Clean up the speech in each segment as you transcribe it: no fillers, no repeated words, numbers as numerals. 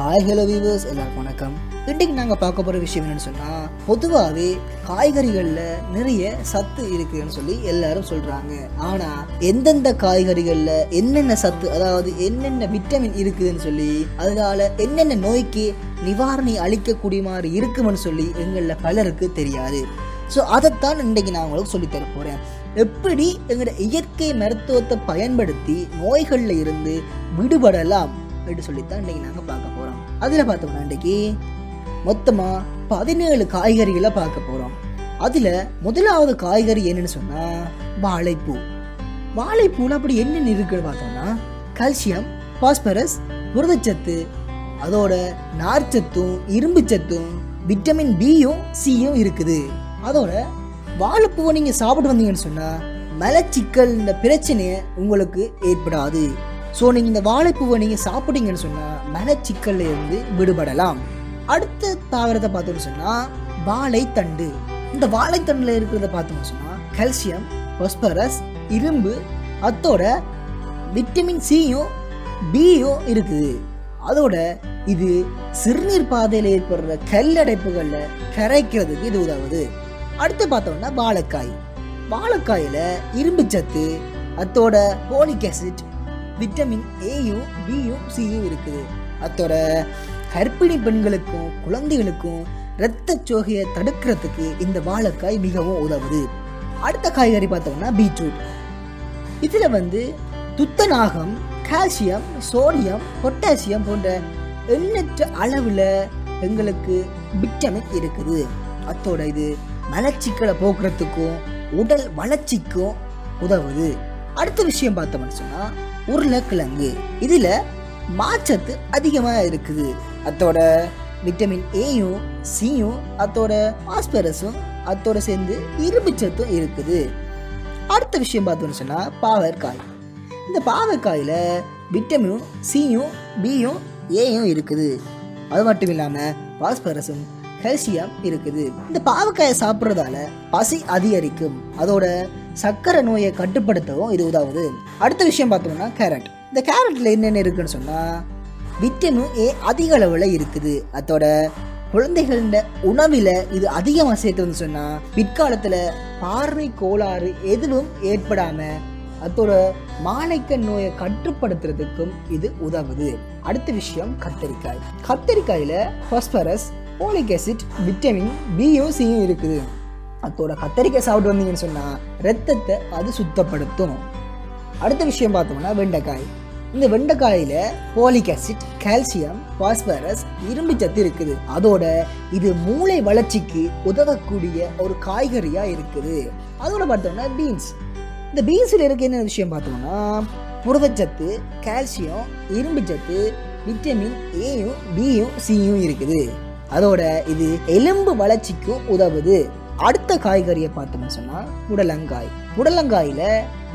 Hi hello viewers, எல்லாருக்கும் வணக்கம். இன்றைக்கு நாங்கள் பார்க்க போகிற விஷயம் என்னென்னு சொன்னால், பொதுவாகவே காய்கறிகளில் நிறைய சத்து இருக்குதுன்னு சொல்லி எல்லாரும் சொல்கிறாங்க. ஆனால் எந்தெந்த காய்கறிகளில் என்னென்ன சத்து, அதாவது என்னென்ன விட்டமின் இருக்குதுன்னு சொல்லி, அதனால் என்னென்ன நோய்க்கு நிவாரணி அளிக்கக்கூடிய மாதிரி இருக்குமென்னு சொல்லி எங்களில் பலருக்கு தெரியாது. ஸோ அதைத்தான் இன்றைக்கு நான் உங்களுக்கு சொல்லித்தர போகிறேன். எப்படி எங்களோட இயற்கை மருத்துவத்தை பயன்படுத்தி நோய்களில் இருந்து விடுபடலாம் அப்படின்னு சொல்லித்தான் இன்றைக்கி நாங்கள் பார்க்க போகிறோம். அதில் பார்த்தோம்னா இன்றைக்கி மொத்தமாக 17 காய்கறிகளை பார்க்க போகிறோம். அதில் முதலாவது காய்கறி என்னன்னு சொன்னால் வாழைப்பூ. வாழைப்பூவில் அப்படி என்னென்ன இருக்குன்னு பார்த்தோம்னா கால்சியம், பாஸ்பரஸ், புரதச்சத்து, அதோட நார்ச்சத்தும் இரும்பு சத்தும் விட்டமின் பியும் சியும் இருக்குது. அதோட வாழைப்பூவை நீங்கள் சாப்பிட்டு வந்தீங்கன்னு சொன்னால் மலச்சிக்கல் இந்த பிரச்சனையை உங்களுக்கு ஏற்படாது. ஸோ நீங்கள் இந்த வாழைப்பூவை நீங்கள் சாப்பிட்டீங்கன்னு சொன்னால் மலச்சிக்கல்ல இருந்து விடுபடலாம். அடுத்த தாவரத்தை பார்த்தோம்னு சொன்னால் வாழைத்தண்டு. இந்த வாழைத்தண்டில் இருக்கிறத பார்த்தோம்னு சொன்னால் கால்சியம், பாஸ்பரஸ், இரும்பு, அதோட விட்டமின் சியும் பியும் இருக்குது. அதோட இது சிறுநீர் பாதையில் ஏற்படுற கல்லடைப்புகளில் கரைக்கிறதுக்கு இது உதவுது. அடுத்து பார்த்தோம்னா வாழைக்காய். வாழைக்காயில் இரும்பு சத்து, அதோட போலிக் ஆசிட், விட்டமின் ஏயும் பியும் சியும் இருக்குது. அதோட கர்ப்பிணி பெண்களுக்கும் குழந்தைகளுக்கும் இரத்த சோகையை தடுக்கிறதுக்கு இந்த வாழைக்காய் மிகவும் உதவுது. அடுத்த காய்கறி பார்த்தோம்னா பீட்ரூட். இதில் துத்தநாகம், கால்சியம், சோடியம், பொட்டாசியம் போன்ற எண்ணற்ற அளவில் எங்களுக்கு விட்டமின் இருக்குது. அதோட இது மலச்சிக்கலை போக்குறதுக்கும் உடல் வளர்ச்சிக்கும் உதவுது. அடுத்த விஷயம் பார்த்தோம்னு சொன்னா உருளைக்கிழங்கு. இதுல மாச்சத்து அதிகமாக இருக்குது. அதோட விட்டமின் ஏயும் சியும், அதோட பாஸ்பரஸும், அதோட சேர்ந்து இரும்பு சத்தும் இருக்குது. அடுத்த விஷயம் பார்த்தோம்னு சொன்னா பாவற்காய். இந்த பாவற்காயில விட்டமின் சியும் பியும் ஏயும் இருக்குது. அது மட்டும் இல்லாம பாஸ்பரஸும் கால்சியம் இருக்குது. இந்த பாவக்காயை சாப்பிட்றதால பசி அதிகரிக்கும். அதோட சர்க்கரை நோயை கட்டுப்படுத்தவும் இது உதவுது. அடுத்த விஷயம் பார்த்தோம்னா கேரட். இந்த கேரட்ல என்னென்ன இருக்குன்னு சொன்னா விட்டமின் ஏ அதிக அளவில் இருக்குது. அதோட குழந்தைகள உணவில் இது அதிகமாக சேர்த்துன்னு சொன்னா பிற்காலத்தில் பார்வை கோளாறு எதுவும் ஏற்படாம அதோட மாலைக்கண் நோயை கட்டுப்படுத்துறதுக்கும் இது உதவுது. அடுத்த விஷயம் கத்தரிக்காய். கத்தரிக்காயில பாஸ்பரஸ், போலிக் ஆசிட், விட்டமின் பியும் சியும் இருக்குது. அதோட கத்தரிக்காய் சாப்பிட்டு வந்தீங்கன்னு சொன்னா ரத்தத்தை அது சுத்தப்படுத்தும். அடுத்த விஷயம் பார்த்தோம்னா வெண்டைக்காய். இந்த வெண்டைக்காயில போலிக் ஆசிட், கால்சியம், பாஸ்பரஸ், இரும்பு சத்து இருக்குது. அதோட இது மூளை வளர்ச்சிக்கு உதவக்கூடிய ஒரு காய்கறியா இருக்குது. அதோட பார்த்தோம்னா பீன்ஸ். இந்த பீன்ஸில் இருக்க என்ன விஷயம் பார்த்தோம்னா புரதச்சத்து, கால்சியம், இரும்பு சத்து, விட்டமின் ஏயும் பியும் சியும் இருக்குது. அதோட இது எலும்பு வளர்ச்சிக்கும் உதவுது. அடுத்த காய்கறியை பார்த்தோம்னு சொன்னா புடலங்காய். புடலங்காயில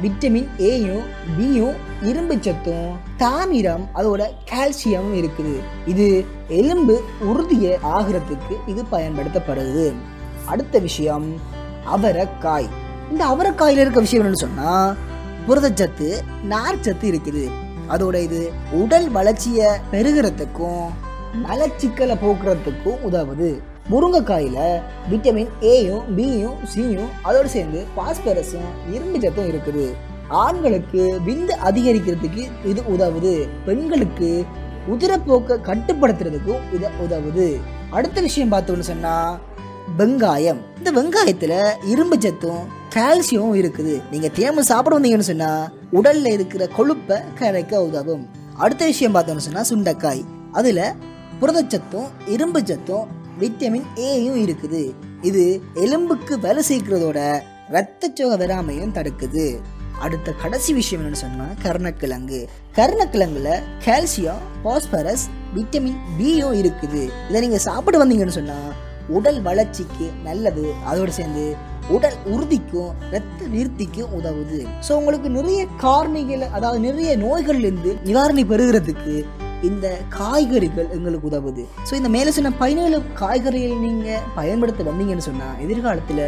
விட்டமின் ஏயும் பியும் இரும்பு சத்தும் தாமிரம், அதோட கால்சியமும் இருக்குது. இது எலும்பு உறுதியை ஆகிறதுக்கு இது பயன்படுத்தப்படுது. அடுத்த விஷயம் அவரைக்காய். இந்த அவரைக்காயில இருக்க விஷயம் என்னன்னு சொன்னா புரதச்சத்து, நார்ச்சத்து இருக்குது. அதோட இது உடல் வளர்ச்சியை பெருகிறதுக்கும் மலச்சிக்கலை போக்குறதுக்கும் உதவுது. முருங்கைக்காயில விட்டமின் ஏயும் பியும் சியும், அதோடு சேர்ந்து பாஸ்பரஸும் இரும்பு சத்தும் இருக்குது. ஆண்களுக்கு விந்து அதிகரிக்கிறதுக்கு இது உதவுது. பெண்களுக்கு உதிரப்போக்கை கட்டுப்படுத்துறதுக்கும் இது உதவுது. அடுத்த விஷயம் பார்த்தோம்னு சொன்னா வெங்காயம். இந்த வெங்காயத்துல இரும்பு சத்தும் கால்சியமும் இருக்குது. நீங்க தேமல் சாப்பிட வந்தீங்கன்னு சொன்னா உடல்ல இருக்கிற கொழுப்பை கரைக்க உதவும். அடுத்த விஷயம் பார்த்தோம்னு சொன்னா சுண்டைக்காய். அதுல புரதச்சத்தும் இரும்பு சத்தும் விட்டமின் ஏயும் இருக்குது. இது எலும்புக்கு வேலை சேர்க்கிறதோட இரத்த சோகை வராமையும் தடுக்குது. அடுத்த கடைசி விஷயம் என்னன்னு சொன்னா கருணக்கிழங்கு. கருணக்கிழங்குல கால்சியம், பாஸ்பரஸ், விட்டமின் பியும் இருக்குது. இதை நீங்க சாப்பிட்டு வந்தீங்கன்னு சொன்னா உடல் வளர்ச்சிக்கு நல்லது. அதோடு சேர்ந்து உடல் உறுதிக்கும் இரத்த விருத்திக்கும் உதவுது. ஸோ உங்களுக்கு நிறைய காரணிகள், அதாவது நிறைய நோய்கள்ல இருந்து நிவாரணி பெறுகிறதுக்கு இந்த காய்கறிகள் எங்களுக்கு உதவுது. ஸோ இந்த மேலே சொன்ன 17 காய்கறிகள் நீங்கள் பயன்படுத்த வந்தீங்கன்னு சொன்னால் எதிர்காலத்தில்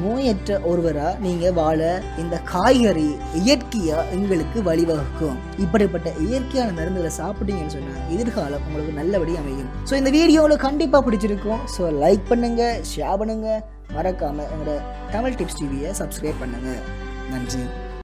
நோயற்ற ஒருவராக நீங்கள் வாழ இந்த காய்கறி இயற்கையாக எங்களுக்கு வழிவகுக்கும். இப்படிப்பட்ட இயற்கையான மருந்துகளை சாப்பிட்டீங்கன்னு சொன்னால் எதிர்காலம் உங்களுக்கு நல்லபடி அமையும். ஸோ இந்த வீடியோ உங்களுக்கு கண்டிப்பாக பிடிச்சிருக்கும். ஸோ லைக் பண்ணுங்கள், ஷேர் பண்ணுங்கள், மறக்காமல் எங்களோட தமிழ் டிப்ஸ் டிவியை சப்ஸ்கிரைப் பண்ணுங்கள். நன்றி.